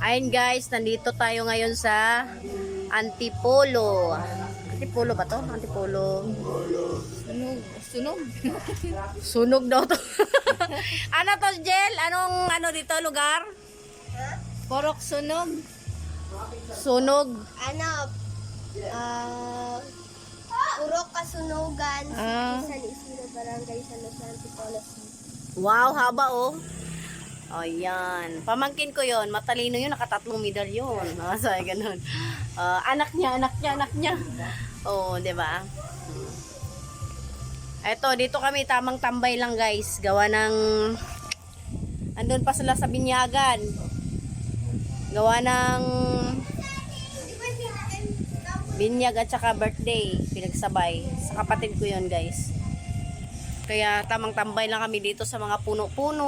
Ayun guys, nandito tayo ngayon sa Antipolo. Antipolo ba to? Antipolo. Sunog. Sunog daw to. Ano to, Jel? Anong dito lugar? Porok sunog. Sunog. Ano, Purok Kasunugan, San Isidro, Barangay San Jose, Antipolo City. Wow, haba oh. Ayan. Pamangkin ko yon, matalino yun, nakatatlong medalyon. Say ganun. Anak niya. Oh, 'di ba? Eto, dito kami tamang tambay lang, guys. Gawa ng andun pa sila sa binyagan. Gawa ng binyag at saka birthday, pinagsabay. Sa kapatid ko yon, guys. Kaya tamang tambay lang kami dito sa mga puno-puno.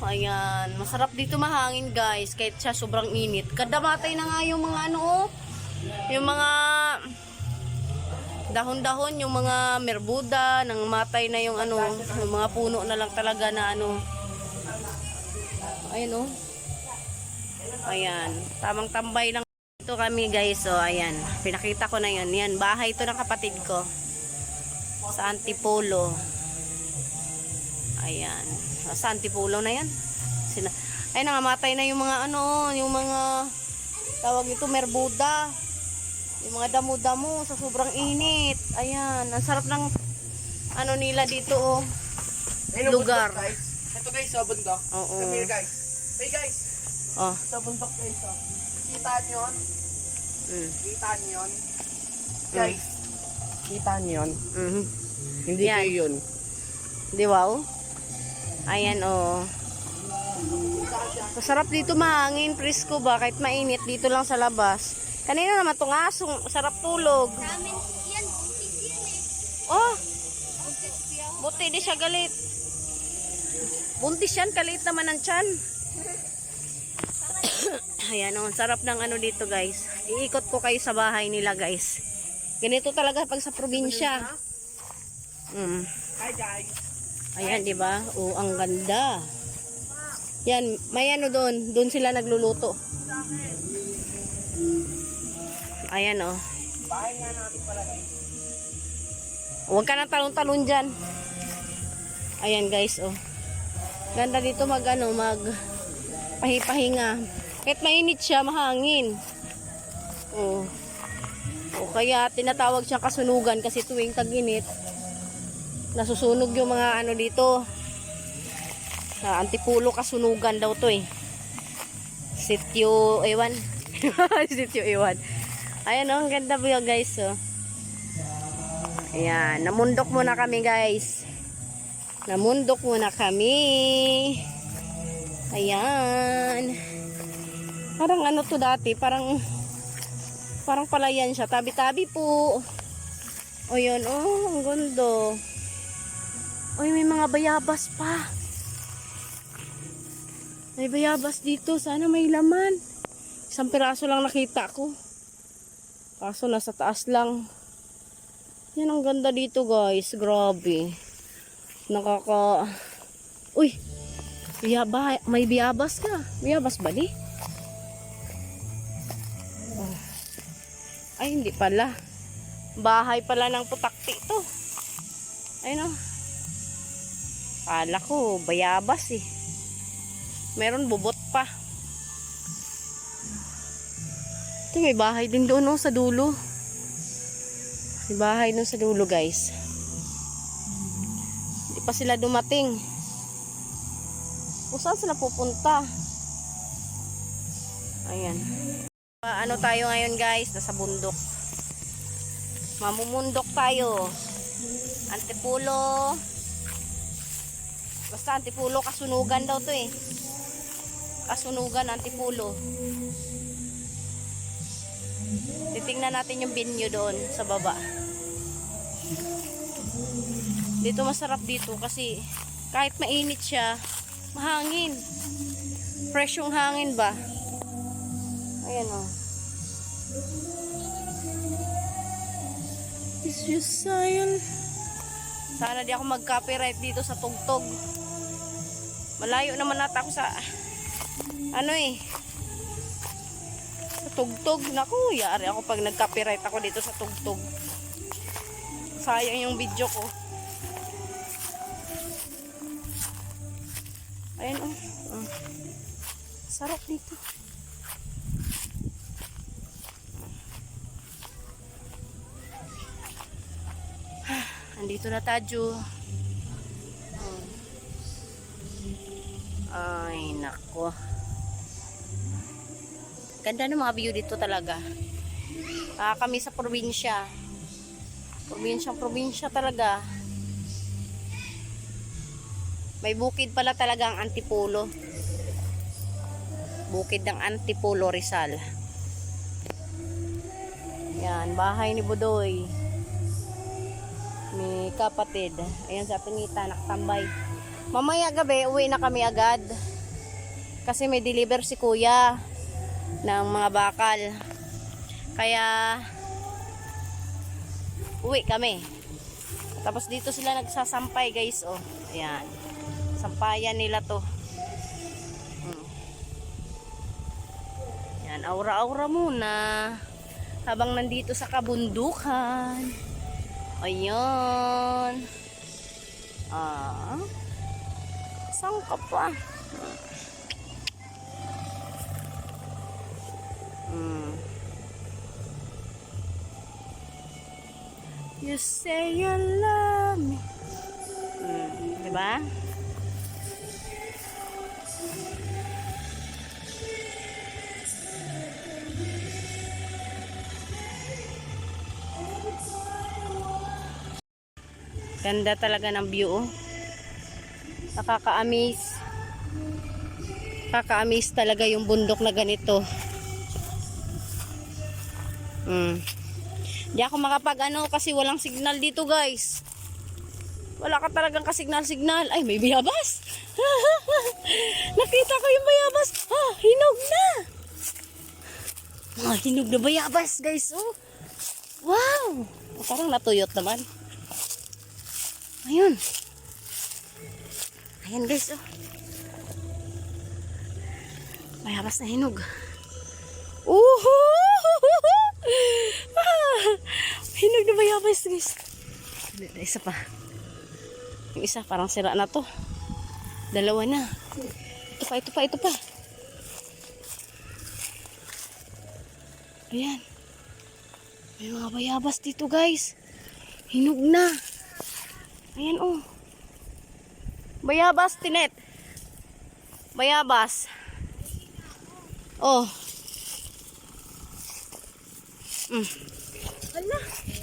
Ayan, masarap dito mahangin, guys. Kahit siya sobrang init. Kadamatay na nga yung mga yung mga dahon-dahon, yung mga merbuda, nang matay na yung yung mga puno na lang talaga na Ayan oh. Ayan, tamang tambay lang dito kami, guys. So, ayan, pinakita ko na yun. Yan, bahay ito ng kapatid ko. Sa Antipolo. Ayan. Sa Antipolo na yan. Ay, nangamatay na yung mga yung mga tawag ito, merbuda. Yung mga damo-damo sa sobrang init. Ayan. Ang sarap ng nila dito, oh. Lugar. Ito guys, sa bundok. Oo. Come here guys. Hey guys. Oh. Sa bundok guys. Kita niyo yun? Kita niyo yun? Guys. Kita niyo yun? Hindi Yan. kayo yun. Di wow? Ayan, oh. Masarap dito mahangin, presko ba? Kahit mainit, dito lang sa labas. Kanina naman itong asong, sarap tulog. Namin yan, buntis yan eh. Oh! Buti di siya galit. Buntis yan, kalit naman ang tiyan. Ayan, oh. Sarap ng dito, guys. Iikot ko kayo sa bahay nila, guys. Ganito talaga pag sa probinsya. Hi guys. Ayan, di ba? Oh, ang ganda. Yan, may doon sila nagluluto. Ayan, oh. Bahay nga natin pala guys. Huwag ka nang talon-talon dyan. Ayan, guys, oh. Ganda dito mag pahipahinga. Kahit mainit siya, mahangin. Oh. O kaya tinatawag siyang kasunugan kasi tuwing tag-init, nasusunog yung mga dito. Sa Antipolo kasunugan daw to eh. Sitio Ewan. Sitio Ewan. Ayan oh, ang ganda po yun, guys. Oh. Ayan, namundok muna kami, guys. Namundok muna kami. Ayan. Parang to dati, parang palayan siya. Tabi-tabi po. O yun, oh, ang ganda. Oy, may mga bayabas pa. May bayabas dito. Sana may laman. Isang piraso lang nakita ko. Kaso nasa taas lang. Yan, ang ganda dito, guys. Grabe. Uy! May bayabas ka. Bayabas ba di? Oh. Ay, hindi pala. Bahay pala ng putakti to. Ayun oh. Kala ko, bayabas eh. Meron bubot pa. Ito, may bahay din doon, oh, sa dulo. May bahay doon sa dulo, guys. Hindi pa sila dumating. Kung saan sila pupunta? Ayan. Tayo ngayon, guys? Nasa bundok. Mamumundok tayo. Antipolo. Basta Antipolo, kasunugan daw to eh. Kasunugan, Antipolo. Titingnan natin yung venue doon sa baba. Dito masarap dito kasi kahit mainit siya, mahangin. Fresh yung hangin ba? Ayan o. It's just science. Sana di ako mag-copyright dito sa tugtog. Malayo naman nata ako sa Sa tugtog. Naku, yari ako pag nag-copyright ako dito sa tugtog. Sayang yung video ko. Ayan oh. Sarap dito. Andito na tayo. Ay, nako. Ganda ng mga view dito talaga. Kami sa probinsya. Probinsya talaga. May bukid pala talaga ang Antipolo. Bukid ng Antipolo, Rizal. Yan, bahay ni Budoy. May kapatid. Ayan sa Pinita, nakatambay. Mamaya gabi, uwi na kami agad. Kasi may deliver si kuya ng mga bakal. Kaya uwi kami. Tapos dito sila nagsasampay guys. Oh, ayan. Sampayan nila to. Yan, aura-aura muna. Habang nandito sa kabundukan. Ayan. Saan ka pa? You say you love me. Diba? Ganda talaga ng view. Oh. Nakaka-amaze. Nakaka-amaze talaga yung bundok na ganito. Di ako makapag kasi walang signal dito guys. Wala ka talagang kasignal-signal. Ay, may bayabas. Nakita ko yung bayabas. Hinog na. Mga hinog na bayabas guys. Oh. Wow. Parang natuyot naman. Ayun. Ayan guys. Oh. Bayabas na hinog. Hinog na bayabas guys. Isa pa. Yung isa parang sira na to. Dalawa na. Ito pa. Ayan. May mga bayabas dito guys. Hinog na. Ayan oh. Bayabas, Tinet. Bayabas. Oh. Ala,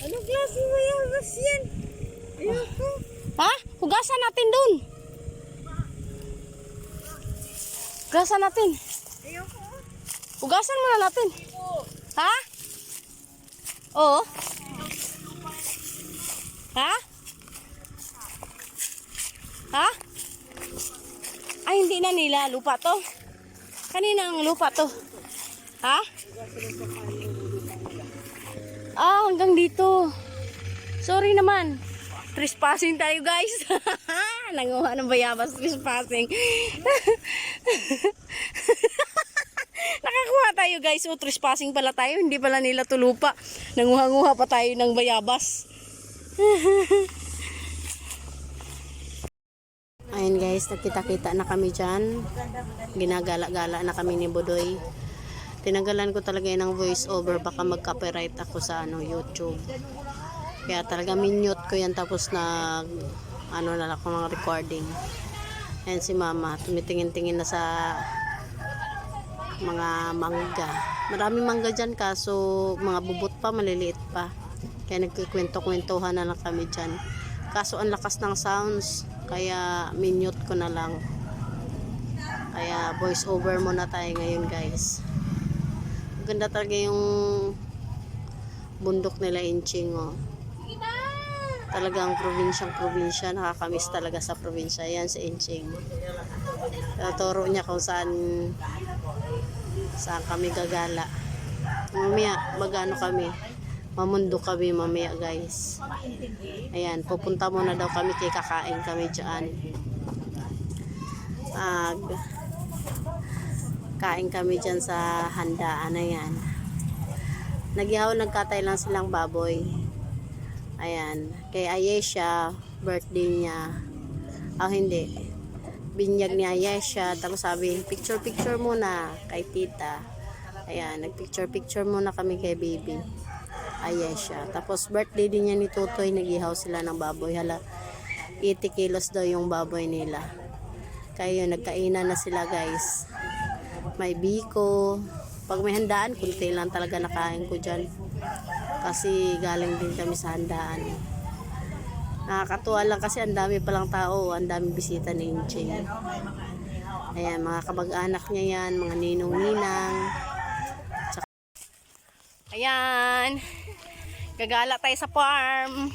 anong klaseng bayabas yan? Ayoko. Ha? Hugasan natin dun. Hugasan natin. Ayoko. Hugasan muna natin. Ha? Oo. Ha? Ha? Ay, hindi na nila. Lupa to. Kanina ang lupa to. Ha? Hanggang dito. Sorry naman. Trespassing tayo guys. Nanguha ng bayabas, trespassing. Nakakuha tayo guys. O, trespassing pala tayo. Hindi pala nila to lupa. Nanguha-nguha pa tayo ng bayabas. Ayun guys, nagkita-kita na kami dyan. Ginagala-gala na kami ni Budoy. Tinanggalan ko talaga ng voice over, baka mag-copyright ako sa YouTube. Kaya talaga minute ko yan, tapos na na ako ng recording. Ayan si mama, tumitingin-tingin na sa mga mangga. Maraming mangga dyan, kaso mga bubot pa, maliliit pa. Kaya nagkikwento-kwentuhan na lang kami dyan. Kaso ang lakas ng sounds, kaya minute ko na lang. Kaya voice over muna tayo ngayon guys. Ganda talaga yung bundok nila Inching. Oh. Talagang probinsya, nakakamiss talaga sa probinsya. Yan sa Inching. Turo niya kung saan kami gagala. Mamaya magano kami, mamundo kami mamaya guys. Ayan, pupunta muna daw kami, kay kakain kami dyan. Kain kami dyan sa handaan na yan. Nagihaw, nagkatay lang silang baboy. Ayan. Kay Ayesha, birthday niya. Hindi. Binyag ni Ayesha. Tapos sabi, picture muna kay tita. Ayan. Nagpicture muna kami kay baby Ayesha. Tapos birthday din niya ni Tutoy. Nagihaw sila ng baboy. 80 kilos daw yung baboy nila. Kaya nagkainan na sila guys. May biko. Pag may handaan, kunti lang talaga nakain ko dyan. Kasi galing din kami sa handaan. Nakakatuwa lang kasi ang dami palang tao. Ang dami bisita ni Inching. Ayan, mga kabag-anak niya yan. Mga ninong-ninang. Ayan. Gagala tayo sa farm.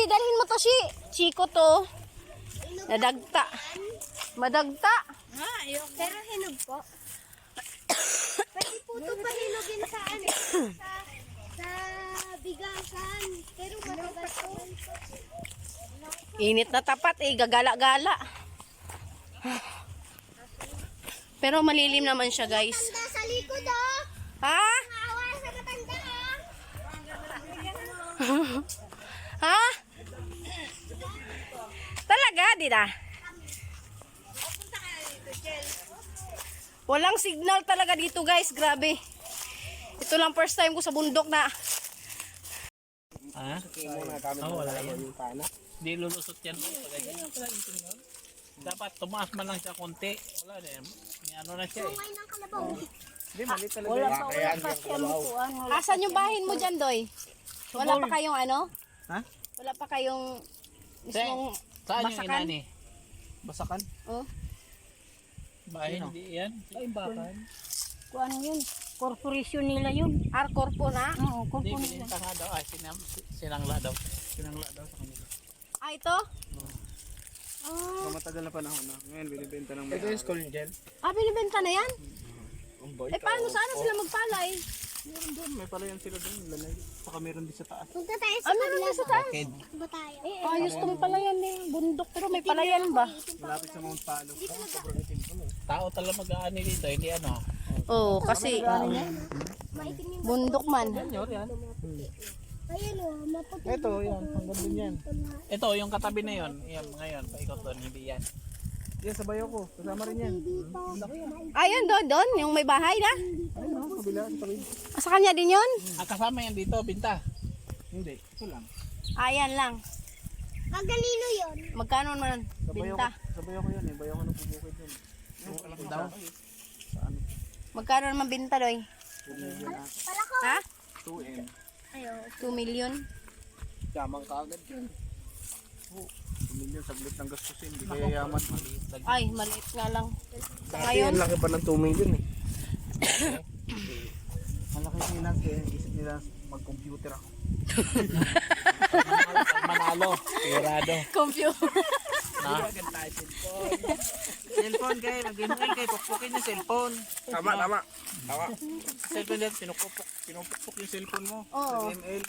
Dalhin mo to, Chiko to. Nadagta. Madagta. Pero hinog po. Pwede po ito pahinugin sa sa bigasan. Pero matagal po. Init na tapat gagala-gala. Pero malilim naman siya, guys. Tanda sa likod oh. Ha? Maawa sa matanda Ha? Talaga, di na? Walang signal talaga dito, guys. Grabe. Ito lang first time ko sa bundok na. Ha? Wala yan. Di lulusot yan. Dapat tumaas man lang siya konti. Wala na yan. May ano na siya eh. Ngayon ng kalabaw. Asan yung bahin mo dyan, Doy? Wala pa kayong ano? Ha? Wala pa kayong mismong Saan yung basakan? inani? Basakan? Oh. Bahay, hindi yan. Ay, bakan. Kung ano yun? Corporation nila yun. Corpo na? Oo, Hindi, bininta nga daw. Ay, sinangla daw. Sinangla daw sa kanila. Ito? Matagal na panahon na. Ngayon, binibenta ng ito yung school niya dyan? Binibenta na yan? Paano sana sila magpalay? Meron doon. May palayan sila doon. Lanay. Saka meron din sa taas. Punta tayo sa Meron din sa taas. ba tayo? Ayos tong palayan eh. Bundok pero may palayan ba? Malapit sa Mount Palo. Tao talaga mag-aani dito, hindi ano. Oo, kasi Maitim yung bundok man. ayun oh, maputi. Ito, yan. Hanggang din yan. Ito, yung katabi na yon. Yan, ngayon, paikot doon, hindi yan. Yan, sa bayo ko. Kasama rin yan. Ayun, doon. Yung may bahay na. Ayun o, kabila. Tabi. Sa kanya din yun? Ang kasama yan dito, binta. Hindi. Ito lang. Ayan lang. Kaganino yun? Magkano man? Sa bayo ko. Binta. Sa bayo ko yan eh. Bayo ko na bubukid yun. Yung alam daw. Sa ano? Magkano naman binta, Doy? 2 million na. Pala ko. Ha? 2M. 2 million. Yamang ka agad yan. 2 million saglit ng gastusin. Hindi kaya yaman. Ay, maliit nga lang. Sa Dati ngayon, ang laki pa ng 2 million eh. Ang laki nila kaya isip nila mag-computer ako. Manalo, sigurado. computer. Na? Cellphone kayo, mag-email kayo, pukpukin yung cellphone. Tama. Cellphone yan, pinupukpuk yung cellphone mo. Oo. Mag-ML.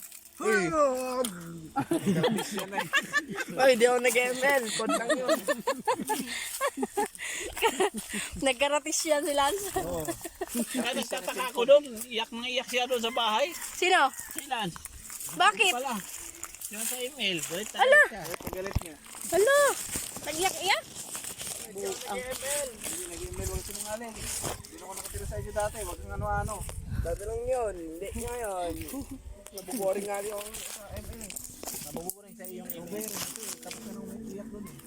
Ay, di ako nag-ML. Code lang yun. Nagkaratis yan si Lance. Kaya nagtataka ako doon, iyak siya doon sa bahay. Sino? Si Lance. Bakit? Pala. Yung sa email, galit Ala! siya. Galit niya. Ano? Nag-iyak-iyak? Nag-email, huwag sinungaling. Hindi na ako nakatira sa inyo dati, huwag kang ano-ano. Dati lang yun, hindi ngayon. Nabuboring nga rin ako sa ML. Nabuburing sa iyong email. Tapos na nung iyak doon eh.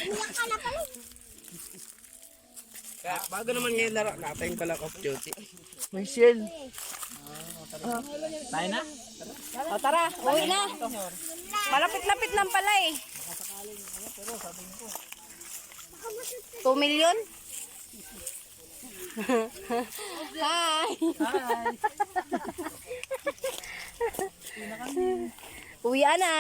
Iyak ka na pala. Kaya bago naman ngayon laro, natin pala Call of Duty. May shell. Tayo na? O tara, uwi na. Malapit-lapit lang pala eh. 2 million? Hi! Uwi na.